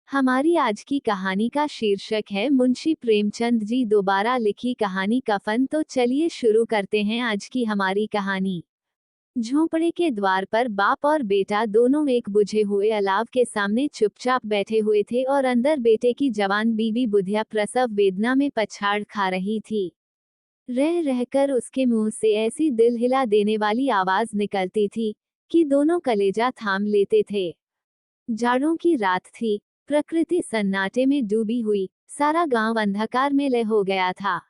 हमारी आज की कहानी का शीर्षक है मुंशी प्रेमचंद जी दोबारा लिखी कहानी कफन। तो चलिए शुरू करते हैं आज की हमारी कहानी। झोंपड़े के द्वार पर बाप और बेटा दोनों एक बुझे हुए अलाव के सामने चुपचाप बैठे हुए थे और अंदर बेटे की जवान बीवी बुधिया प्रसव वेदना में पछाड़ खा रही थी। रह रहकर उसके मुंह से ऐसी दिल हिला देने वाली आवाज निकलती थी कि दोनों कलेजा थाम लेते थे। जाड़ों की रात थी। प्रकृति सन्नाटे में डूबी हुई, सारा गांव अंधकार में लय हो गया था।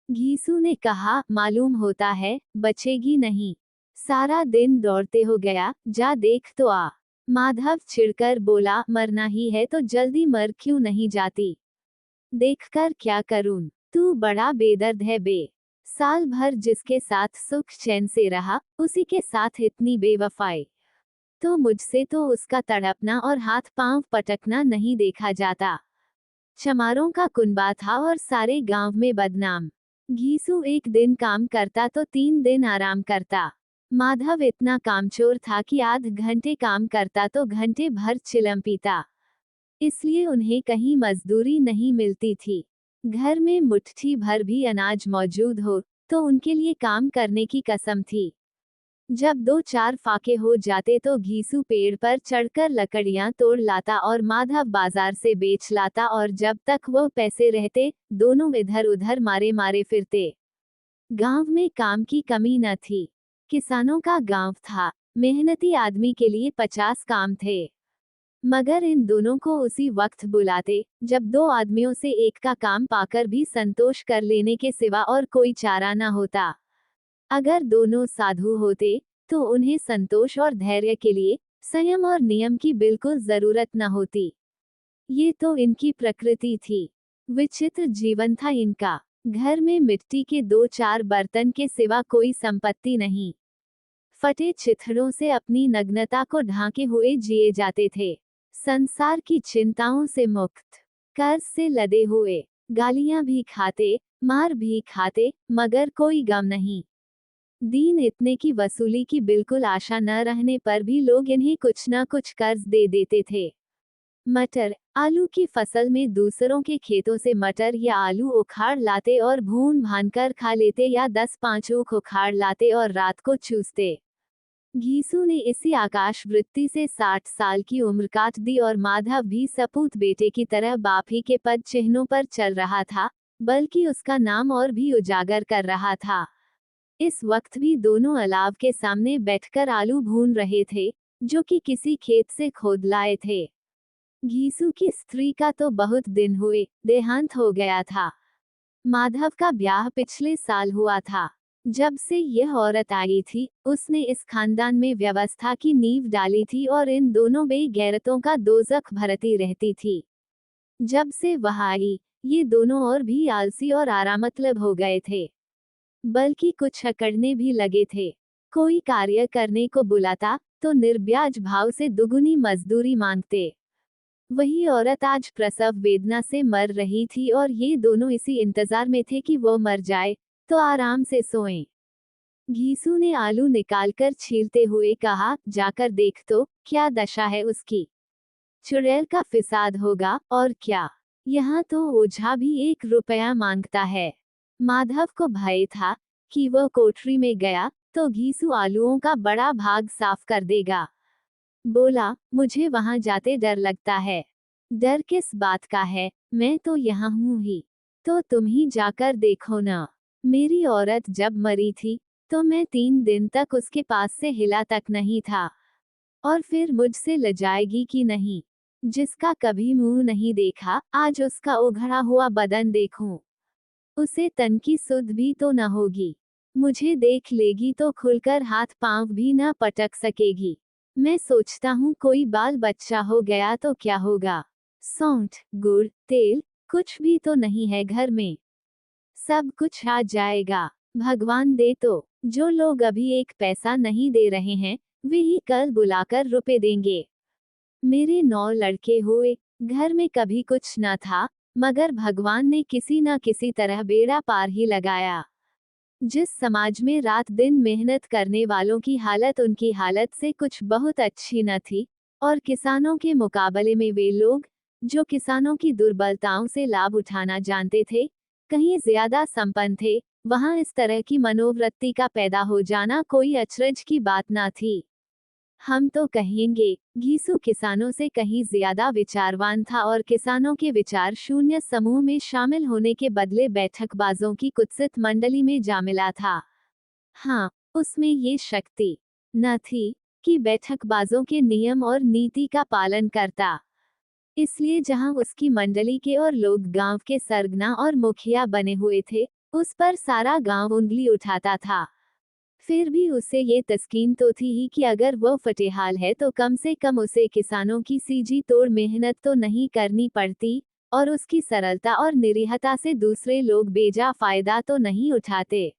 घीसू ने कहा, मालूम होता है बचेगी नहीं। सारा दिन दौड़ते हो गया, जा देख तो आ। माधव चिढ़कर बोला, मरना ही है तो जल्दी मर क्यों नहीं जाती? देखकर क्या करूं? तू बड़ा बेदर्द है बे। साल भर जिसके साथ सुख चैन से रहा, उसी के साथ इतनी बेवफाई। तो मुझसे तो उसका तड़पना और हाथ पांव पटकना नहीं देखा जाता। चमारों का कुनबा था और सारे गांव में बदनाम। घीसू एक दिन काम करता तो 3 दिन आराम करता। माधव इतना कामचोर था कि आध घंटे काम करता तो घंटे भर चिलम पीता। इसलिए उन्हें कहीं मजदूरी नहीं मिलती थी। घर में मुट्ठी भर भी अनाज मौजूद हो तो उनके लिए काम करने की कसम थी। जब 2-4 फाके हो जाते तो घीसू पेड़ पर चढ़कर लकड़ियां तोड़ लाता और माधव बाजार से बेच लाता, और जब तक वो पैसे रहते दोनों इधर उधर मारे मारे फिरते। गांव में काम की कमी न थी। किसानों का गांव था। मेहनती आदमी के लिए 50 काम थे। मगर इन दोनों को उसी वक्त बुलाते जब दो आदमियों से एक का काम पाकर भी संतोष कर लेने के सिवा और कोई चारा न होता। अगर दोनों साधु होते तो उन्हें संतोष और धैर्य के लिए संयम और नियम की बिल्कुल जरूरत न होती। ये तो इनकी प्रकृति थी। विचित्र जीवन था इनका। घर में मिट्टी के 2-4 बर्तन के सिवा कोई संपत्ति नहीं। फटे चिथड़ों से अपनी नग्नता को ढांके हुए जिए जाते थे। संसार की चिंताओं से मुक्त, कर्ज से लदे हुए, गालियां भी खाते, मार भी खाते, मगर कोई गम नहीं। दीन इतने की वसूली की बिल्कुल आशा न रहने पर भी लोग इन्हें कुछ न कुछ कर्ज दे देते थे। मटर, आलू की फसल में दूसरों के खेतों से मटर या आलू उखाड़ लाते और भून भानकर खा लेते, या 10-5 ऊख उखाड़ लाते और रात को चूसते। घीसू ने इसी आकाश वृत्ति से 60 साल की उम्र काट दी और माधव भी सपूत बेटे की तरह बाप ही के पद चिन्हों पर चल रहा था, बल्कि उसका नाम और भी उजागर कर रहा था। इस वक्त भी दोनों अलाव के सामने बैठकर आलू भून रहे थे, जो कि किसी खेत से खोद लाए थे। घीसू की स्त्री का तो बहुत दिन हुए देहांत हो गया था। माधव का ब्याह पिछले साल हुआ था। जब से यह औरत आई थी, उसने इस खानदान में व्यवस्था की नींव डाली थी और इन दोनों बेगैरतों का दोजख भरती रहती थी। जब से वह आई, ये दोनों और भी आलसी और आरामतलब हो गए थे, बल्कि कुछ अकड़ने भी लगे थे। कोई कार्य करने को बुलाता तो निर्ब्याज भाव से दुगुनी मजदूरी मांगते। वही औरत आज प्रसव वेदना से मर रही थी और ये दोनों इसी इंतजार में थे कि वो मर जाए तो आराम से सोएं। घीसू ने आलू निकालकर छीलते हुए कहा, जाकर देख तो क्या दशा है उसकी। चुड़ैल का फिसाद होगा और क्या। यहाँ तो ओझा भी 1 रुपया मांगता है। माधव को भय था कि वह कोठरी में गया तो घीसू आलूओं का बड़ा भाग साफ कर देगा। बोला, मुझे वहां जाते डर लगता है। डर किस बात का है, मैं तो यहाँ हूँ ही। तो तुम ही जाकर देखो ना। मेरी औरत जब मरी थी तो मैं 3 दिन तक उसके पास से हिला तक नहीं था। और फिर मुझसे लजाएगी कि नहीं? जिसका कभी मुंह नहीं देखा, आज उसका उघड़ा हुआ बदन देखूं। उसे तन की सुध भी तो न होगी। मुझे देख लेगी तो खुलकर हाथ पांव भी न पटक सकेगी। मैं सोचता हूँ कोई बाल बच्चा हो गया तो क्या होगा। सौंठ, गुड़, तेल कुछ भी तो नहीं है घर में। सब कुछ आ जाएगा, भगवान दे तो। जो लोग अभी 1 पैसा नहीं दे रहे हैं, वे ही कल बुलाकर रुपए देंगे। मेरे 9 लड़के हुए, घर में कभी कुछ न था, मगर भगवान ने किसी न किसी तरह बेड़ा पार ही लगाया। जिस समाज में रात दिन मेहनत करने वालों की हालत उनकी हालत से कुछ बहुत अच्छी न थी, और किसानों के मुकाबले में वे लोग जो किसानों की दुर्बलताओं से लाभ उठाना जानते थे, कहीं ज्यादा संपन्न थे, वहां इस तरह की मनोवृत्ति का पैदा हो जाना कोई अचरज की बात न थी। हम तो कहेंगे, घीसू किसानों से कहीं ज्यादा विचारवान था और किसानों के विचार शून्य समूह में शामिल होने के बदले बैठकबाजों की कुत्सित मंडली में जा मिला था। हाँ, उसमें ये शक्ति न थी कि बैठकबाजों के नियम और नीति का पालन करता। इसलिए जहां उसकी मंडली के और लोग गांव के सरगना और मुखिया बने हुए थे, उस पर सारा गांव उंगली उठाता था। फिर भी उसे ये तस्कीन तो थी ही कि अगर वह फटेहाल है तो कम से कम उसे किसानों की सीजी तोड़ मेहनत तो नहीं करनी पड़ती, और उसकी सरलता और निरीहता से दूसरे लोग बेजा फायदा तो नहीं उठाते।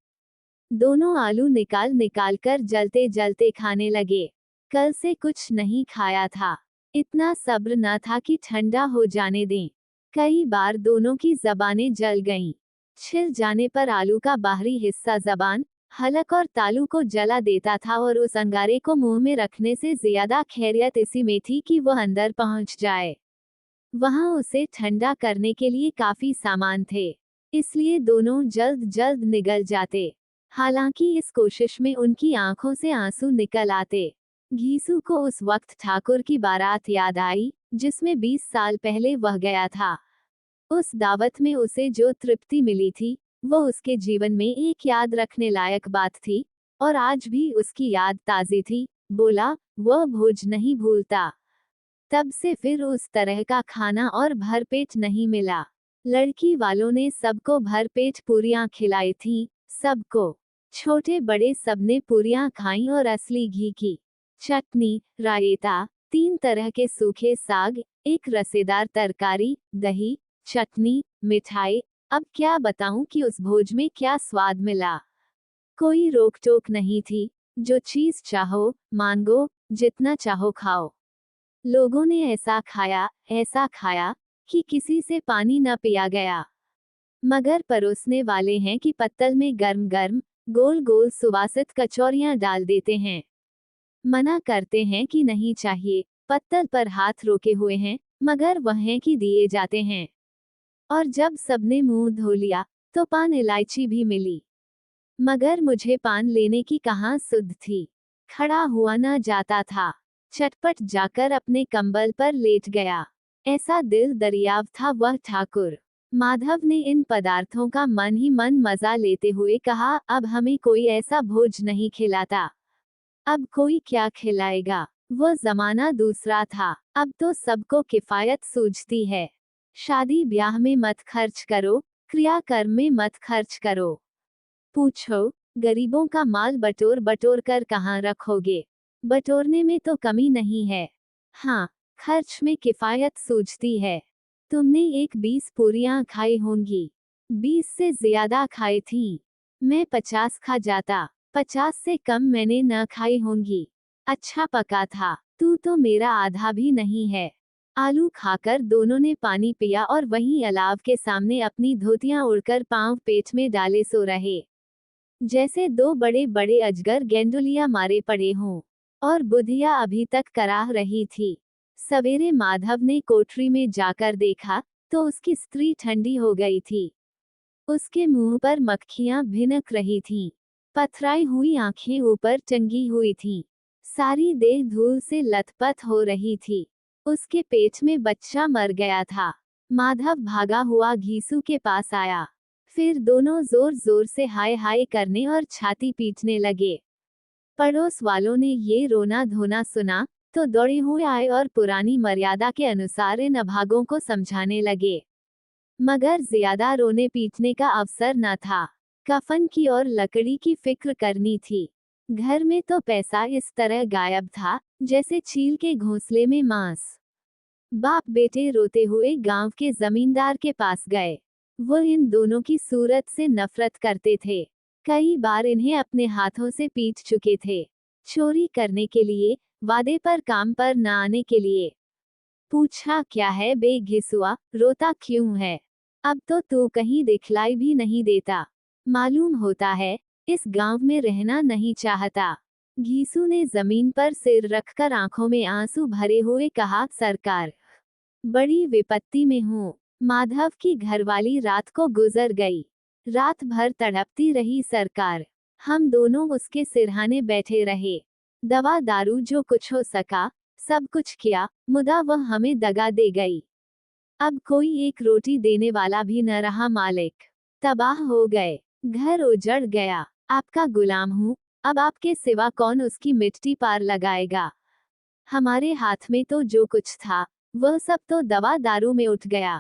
दोनों आलू निकाल निकाल कर जलते जलते खाने लगे। कल से कुछ नहीं खाया था, इतना सब्र न था कि ठंडा हो जाने दें। कई बार दोनों की जबानें जल गईं। छिल जाने पर आलू का बाहरी हिस्सा जबान, हलक और तालू को जला देता था और उस अंगारे को मुंह में रखने से ज्यादा खैरियत इसी में थी कि वह अंदर पहुंच जाए। वहां उसे ठंडा करने के लिए काफी सामान थे, इसलिए दोनों जल्द जल्द निगल जाते। हालांकि इस कोशिश में उनकी आंखों से आंसू निकल आते। घीसू को उस वक्त ठाकुर की बारात याद आई, जिसमें 20 साल पहले वह गया था। उस दावत में उसे जो तृप्ति मिली थी, वो उसके जीवन में एक याद रखने लायक बात थी, और आज भी उसकी याद ताज़ी थी। बोला, वह भोज नहीं भूलता। तब से फिर उस तरह का खाना और भरपेट नहीं मिला। लड़की वालों ने सबको भरपेट पूरियां खिलाई थीं, सबको। छोटे बड़े सबने पूरियां खाईं और असली घी की चटनी, रायता, 3 तरह के सूखे साग, एक रसेदार तरकारी, दही, चटनी, मिठाई। अब क्या बताऊं कि उस भोज में क्या स्वाद मिला। कोई रोक टोक नहीं थी, जो चीज चाहो मांगो, जितना चाहो खाओ। लोगों ने ऐसा खाया कि किसी से पानी न पिया गया। मगर परोसने वाले हैं कि पत्तल में गर्म गर्म, गोल गोल सुवासित कचौरियां डाल देते हैं। मना करते हैं कि नहीं चाहिए, पत्तल पर हाथ रोके हुए हैं, मगर वह हैं कि दिए जाते हैं। और जब सबने मुंह धो लिया, तो पान इलायची भी मिली। मगर मुझे पान लेने की कहाँ सुध थी। खड़ा हुआ न जाता था। चटपट जाकर अपने कंबल पर लेट गया। ऐसा दिल दरियाव था वह ठाकुर। माधव ने इन पदार्थों का मन ही मन मजा लेते हुए कहा, अब हमें कोई ऐसा भोज नहीं खिलाता। अब कोई क्या खिलाएगा। वो जमाना दूसरा था, अब तो सबको किफायत सूझती है। शादी ब्याह में मत खर्च करो, क्रियाकर्म में मत खर्च करो। पूछो, गरीबों का माल बटोर बटोर कर कहाँ रखोगे। बटोरने में तो कमी नहीं है, हाँ, खर्च में किफायत सूझती है। तुमने 20 पूरियां खाई होंगी। 20 से ज्यादा खाई थी। मैं 50 खा जाता। 50 से कम मैंने न खाई होंगी। अच्छा पका था। तू तो मेरा आधा भी नहीं है। आलू खाकर दोनों ने पानी पिया और वहीं अलाव के सामने अपनी धोतियां उड़कर पांव पेट में डाले सो रहे, जैसे 2 बड़े बड़े अजगर गेंडुलिया मारे पड़े हों। और बुधिया अभी तक कराह रही थी। सवेरे माधव ने कोठरी में जाकर देखा, तो उसकी स्त्री ठंडी हो गई थी। उसके मुंह पर मक्खियां भिनक रही थीं। पथराई हुई आंखें ऊपर टंगी हुई थीं। सारी देह धूल से लथपथ हो रही थी। उसके पेट में बच्चा मर गया था। माधव भागा हुआ घीसू के पास आया। फिर दोनों जोर जोर से हाय हाय करने और छाती पीटने लगे। पड़ोस वालों ने ये रोना धोना सुना, तो दौड़े हुए आए और पुरानी मर्यादा के अनुसार इन अभागों को समझाने लगे। मगर ज्यादा रोने पीटने का अवसर न था। कफन की और लकड़ी की फिक्र करनी थी। घर में तो पैसा इस तरह गायब था, जैसे चील के घोंसले में मांस। बाप बेटे रोते हुए गांव के जमींदार के पास गए। वो इन दोनों की सूरत से नफरत करते थे। कई बार इन्हें अपने हाथों से पीट चुके थे। चोरी करने के लिए, वादे पर काम पर न आने के लिए। पूछा, क्या है बे घिसुआ, रोता क्यों है। अब तो तू कहीं दिखलाई भी नहीं देता। मालूम होता है, इस गांव में रहना नहीं चाहता। घीसू ने जमीन पर सिर रखकर आंखों में आंसू भरे हुए कहा, सरकार, बड़ी विपत्ति में हूँ। माधव की घरवाली रात को गुजर गई। रात भर तड़पती रही सरकार। हम दोनों उसके सिरहाने बैठे रहे। दवा दारू जो कुछ हो सका सब कुछ किया, मुदा वह हमें दगा दे गई। अब कोई एक रोटी देने वाला भी न रहा मालिक। तबाह हो गए, घर उजड़ गया। आपका गुलाम हूँ, अब आपके सिवा कौन उसकी मिट्टी पार लगाएगा। हमारे हाथ में तो जो कुछ था वह सब तो दवा दारू में उठ गया।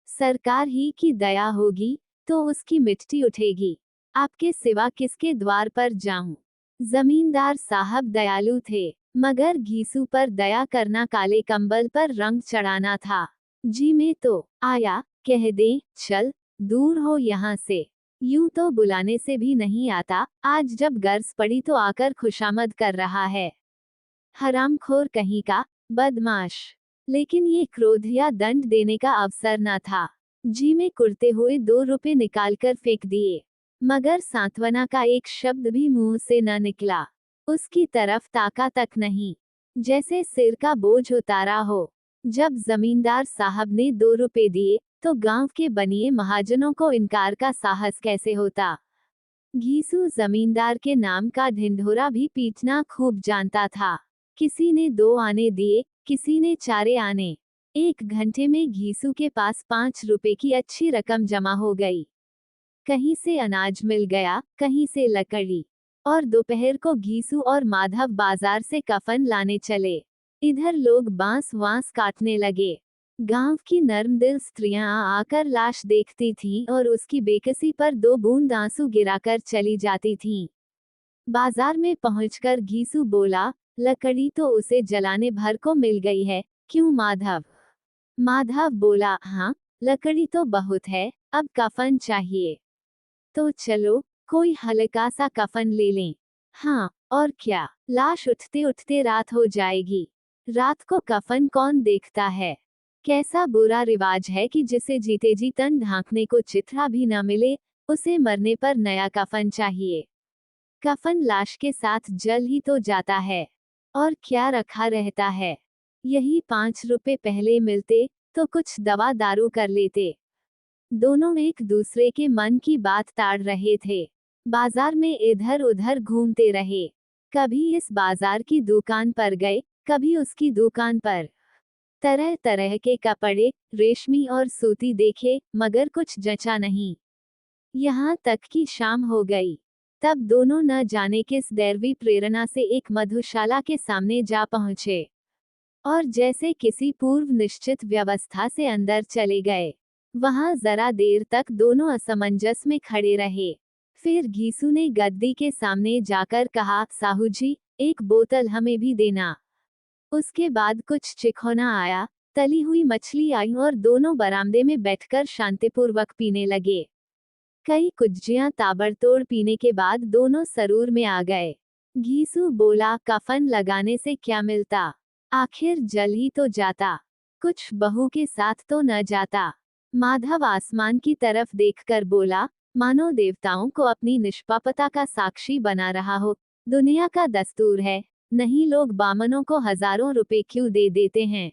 सरकार ही की दया होगी तो उसकी मिट्टी उठेगी। आपके सिवा किसके द्वार पर जाऊं। जमींदार साहब दयालु थे, मगर घीसू पर दया करना काले कंबल पर रंग चढ़ाना था। जी में तो आया, कह दे चल दूर हो यहाँ से। यूं तो बुलाने से भी नहीं आता, आज जब गर्ज पड़ी तो आकर खुशामद कर रहा है। हरामखोर कहीं का, बदमाश। लेकिन ये क्रोध या दंड देने का अवसर न था। जी में कुड़ते हुए 2 रुपए निकालकर फेंक दिए, मगर सांत्वना का एक शब्द भी मुंह से न निकला। उसकी तरफ ताका तक नहीं, जैसे सिर का बोझ उतारा हो। जब जमींदार साहब ने 2 रुपए दिए तो गांव के बनिए महाजनों को इनकार का साहस कैसे होता। घीसू जमींदार के नाम का ढिंढोरा भी पीटना खूब जानता था। किसी ने 2 आने दिए, किसी ने 4 आने। 1 घंटे में घीसू के पास 5 रुपए की अच्छी रकम जमा हो गई। कहीं से अनाज मिल गया, कहीं से लकड़ी। और दोपहर को घीसू और माधव बाजार से कफन लाने चले। इधर लोग बांस वांस काटने लगे। गांव की नर्मदिल स्त्रियां आकर लाश देखती थीं और उसकी बेकसी पर 2 बूंद आंसू गिराकर चली जाती थीं। बाजार में पहुंचकर घीसू बोला, लकड़ी तो उसे जलाने भर को मिल गई है, क्यों माधव। माधव बोला, हाँ लकड़ी तो बहुत है, अब कफन चाहिए। तो चलो कोई हल्का सा कफन ले लें। हाँ और क्या, लाश उठते उठते रात हो जाएगी। रात को कफन कौन देखता है। कैसा बुरा रिवाज है कि जिसे जीते जी तन ढांकने को चिथड़ा भी न मिले, उसे मरने पर नया कफन चाहिए। कफन लाश के साथ जल ही तो जाता है, और क्या रखा रहता है। यही 5 रुपए पहले मिलते तो कुछ दवा दारू कर लेते। दोनों एक दूसरे के मन की बात ताड़ रहे थे। बाजार में इधर उधर घूमते रहे। कभी इस बाजार की दुकान पर गए, कभी उसकी दुकान पर। तरह तरह के कपड़े, रेशमी और सूती देखे, मगर कुछ जचा नहीं। यहाँ तक कि शाम हो गई। तब दोनों न जाने किस दैवी प्रेरणा से एक मधुशाला के सामने जा पहुंचे, और जैसे किसी पूर्व निश्चित व्यवस्था से अंदर चले गए। वहां जरा देर तक दोनों असमंजस में खड़े रहे। फिर घीसू ने गद्दी के सामने जाकर कहा, साहू जी, एक बोतल हमें भी देना। उसके बाद कुछ चिखोना आया, तली हुई मछली आई और दोनों बरामदे में बैठकर शांतिपूर्वक पीने लगे। कई कुज्जियां ताबड़तोड़ पीने के बाद दोनों सरूर में आ गए। घीसू बोला, कफन लगाने से क्या मिलता, आखिर जल ही तो जाता, कुछ बहू के साथ तो न जाता। माधव आसमान की तरफ देखकर बोला, मानो देवताओं को अपनी निष्पापता का साक्षी बना रहा हो। दुनिया का दस्तूर है, नहीं लोग बामनों को हजारों रुपए क्यों दे देते हैं।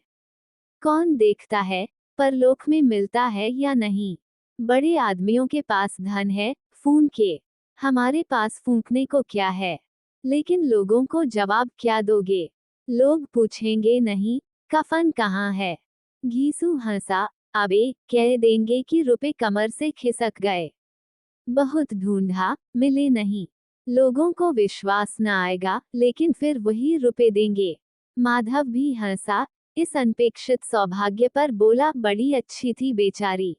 कौन देखता है परलोक में मिलता है या नहीं। बड़े आदमियों के पास धन है, फूंके। हमारे पास फूंकने को क्या है। लेकिन लोगों को जवाब क्या दोगे। लोग पूछेंगे नहीं, कफन कहाँ है। घीसू हंसा, अबे कह देंगे कि रुपए कमर से खिसक गए। बहुत ढूंढा, मिले नहीं। लोगों को विश्वास न आएगा, लेकिन फिर वही रुपए देंगे। माधव भी हंसा, इस अनपेक्षित सौभाग्य पर बोला, बड़ी अच्छी थी बेचारी,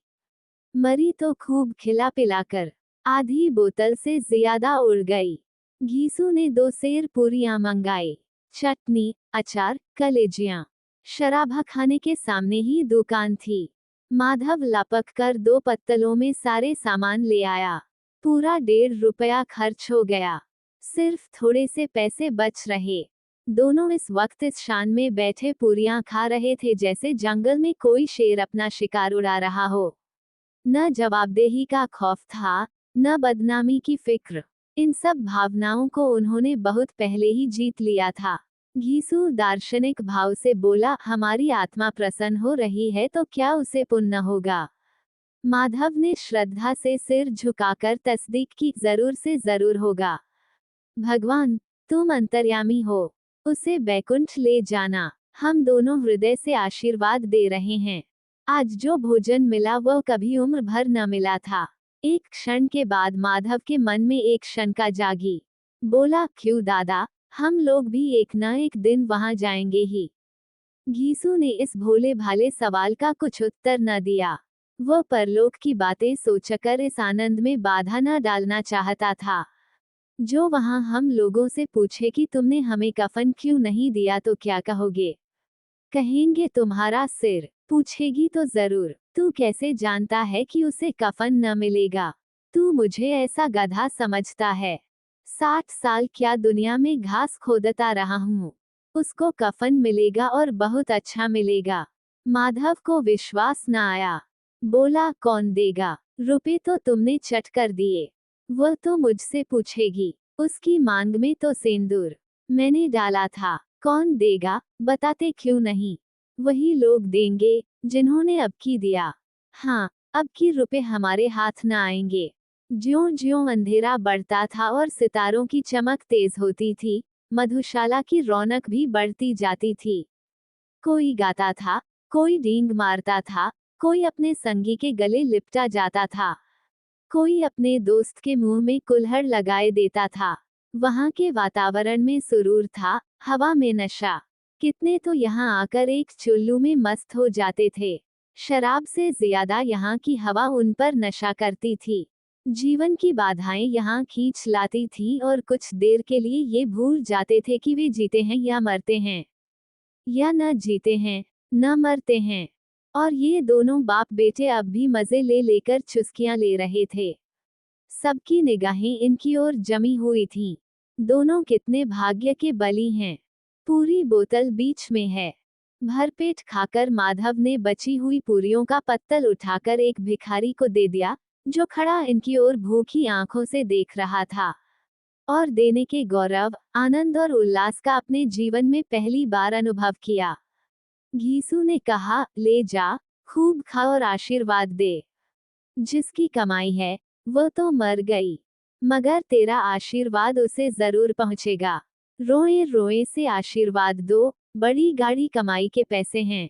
मरी तो खूब खिला पिलाकर। आधी बोतल से ज्यादा उड़ गई। घीसू ने 2 सेर पूरियां मंगाई, चटनी, अचार, कलेजियां। शराबा खाने के सामने ही दुकान थी। माधव लपक कर 2 पत्तलों में सारे सामान ले आया। पूरा 1.5 रुपया खर्च हो गया। सिर्फ थोड़े से पैसे बच रहे। दोनों इस वक्त इस शान में बैठे पूरियां खा रहे थे जैसे जंगल में कोई शेर अपना शिकार उड़ा रहा हो। न जवाबदेही का खौफ था, न बदनामी की फिक्र। इन सब भावनाओं को उन्होंने बहुत पहले ही जीत लिया था। घीसू दार्शनिक भाव से बोला, हमारी आत्मा प्रसन्न हो रही है तो क्या उसे पुण्य होगा। माधव ने श्रद्धा से सिर झुकाकर तस्दीक की, जरूर से जरूर होगा। भगवान, तुम अंतर्यामी हो, उसे बैकुंठ ले जाना। हम दोनों हृदय से आशीर्वाद दे रहे हैं। आज जो भोजन मिला वह कभी उम्र भर न मिला था। एक क्षण के बाद माधव के मन में एक शंका जागी। बोला, क्यों दादा, हम लोग भी एक न एक दिन वहां जाएंगे ही। घीसू ने इस भोले भाले सवाल का कुछ उत्तर न दिया। वह परलोक की बातें सोचकर इस आनंद में बाधा न डालना चाहता था। जो वहां हम लोगों से पूछे कि तुमने हमें कफन क्यों नहीं दिया तो क्या कहोगे। कहेंगे तुम्हारा सिर। पूछेगी तो जरूर, तू कैसे जानता है कि उसे कफन न मिलेगा। तू मुझे ऐसा गधा समझता है। 60 साल क्या दुनिया में घास खोदता रहा हूँ। उसको कफन मिलेगा और बहुत अच्छा मिलेगा। माधव को विश्वास न आया। बोला, कौन देगा। रुपए तो तुमने चट कर दिए। वह तो मुझसे पूछेगी। उसकी मांग में तो सिंदूर मैंने डाला था। कौन देगा, बताते क्यों नहीं। वही लोग देंगे जिन्होंने अब की दिया। हाँ, अब की रुपए हमारे हाथ न आएंगे। ज्यों ज्यों अंधेरा बढ़ता था और सितारों की चमक तेज होती थी, मधुशाला की रौनक भी बढ़ती जाती थी। कोई गाता था, कोई डींग मारता था, कोई अपने संगी के गले लिपटा जाता था, कोई अपने दोस्त के मुंह में कुल्हड़ लगाए देता था। वहां के वातावरण में सुरूर था, हवा में नशा। कितने तो यहाँ आकर एक चुल्लू में मस्त हो जाते थे। शराब से ज्यादा यहाँ की हवा उन पर नशा करती थी। जीवन की बाधाएं यहाँ खींच लाती थी और कुछ देर के लिए ये भूल जाते थे कि वे जीते हैं या मरते हैं, या न जीते हैं न मरते हैं। और ये दोनों बाप बेटे अब भी मजे ले लेकर चुस्कियां ले रहे थे। सबकी निगाहें इनकी ओर जमी हुई थीं। दोनों कितने भाग्य के बली हैं। पूरी बोतल बीच में है। भरपेट खाकर माधव ने बची हुई पूरियों का पत्तल उठाकर एक भिखारी को दे दिया, जो खड़ा इनकी ओर भूखी आंखों से देख रहा था। और देने के गौरव, आनंद और उल्लास का अपने जीवन में पहली बार अनुभव किया। घीसू ने कहा, ले जा, खूब खा और आशीर्वाद दे। जिसकी कमाई है वह तो मर गई, मगर तेरा आशीर्वाद उसे जरूर पहुंचेगा। रोए रोए से आशीर्वाद दो, बड़ी गाड़ी कमाई के पैसे हैं।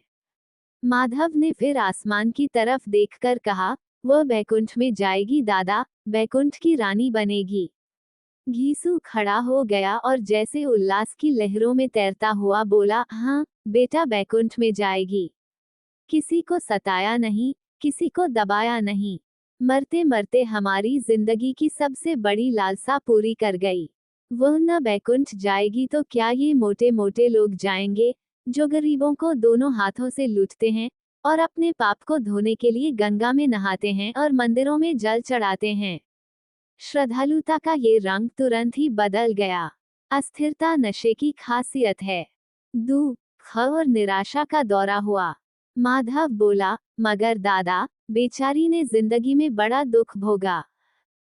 माधव ने फिर आसमान की तरफ देखकर कहा, वह बैकुंठ में जाएगी दादा, बैकुंठ की रानी बनेगी। घीसू खड़ा हो गया और जैसे उल्लास की लहरों में तैरता हुआ बोला, हाँ बेटा, बैकुंठ में जाएगी। किसी को सताया नहीं, किसी को दबाया नहीं। मरते मरते हमारी जिंदगी की सबसे बड़ी लालसा पूरी कर गई। वह न बैकुंठ जाएगी तो क्या ये मोटे मोटे लोग जाएंगे, जो गरीबों को दोनों हाथों से लूटते हैं और अपने पाप को धोने के लिए गंगा में नहाते हैं और मंदिरों में जल चढ़ाते हैं। श्रद्धालुता का ये रंग तुरंत ही बदल गया। अस्थिरता नशे की खासियत है। दुख और निराशा का दौरा हुआ। माधव बोला, मगर दादा, बेचारी ने जिंदगी में बड़ा दुख भोगा।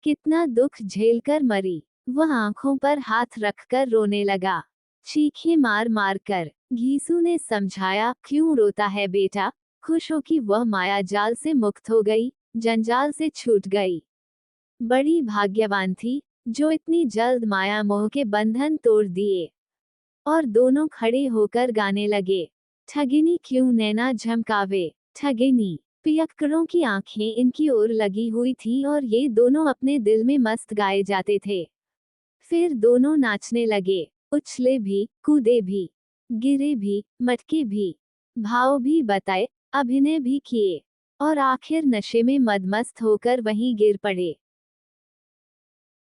कितना दुख झेलकर मरी। वह आंखों पर हाथ रखकर रोने लगा, चीखें मार मार कर। घीसू ने समझाया, क्यों रोता है बेटा, खुश हो कि वह माया जाल से मुक्त हो गई, जंजाल से छूट गई। बड़ी भाग्यवान थी जो इतनी जल्द माया मोह के बंधन तोड़ दिए। और दोनों खड़े होकर गाने लगे, ठगिनी क्यों नैना झमकावे, ठगिनी। पियक्कड़ों की आंखें इनकी ओर लगी हुई थीं और ये दोनों अपने दिल में मस्त गाए जाते थे। फिर दोनों नाचने लगे, उछले भी, कूदे भी, गिरे भी, मटके भी, भाव भी बताए, अभिनय भी किए, और आखिर नशे में मदमस्त होकर वहीं गिर पड़े।